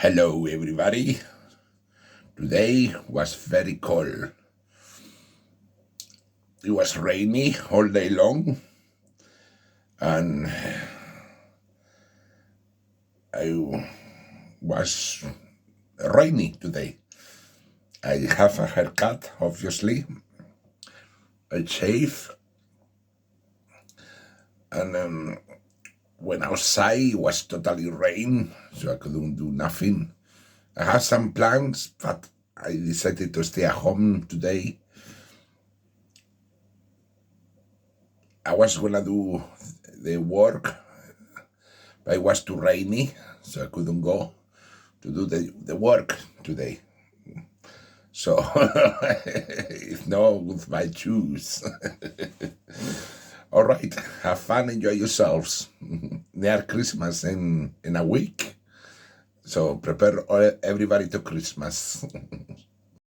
Hello, everybody. Today was very cold. It was rainy all day long, and I was rainy today. I have a haircut, obviously. I shave, and when outside it was totally rain, so I couldn't do nothing. I had some plans, but I decided to stay at home today. I was gonna do the work, but it was too rainy, so I couldn't go to do the work today. So, if no, with my shoes. All right, have fun, enjoy yourselves. Near Christmas in a week. So, prepare everybody to Christmas.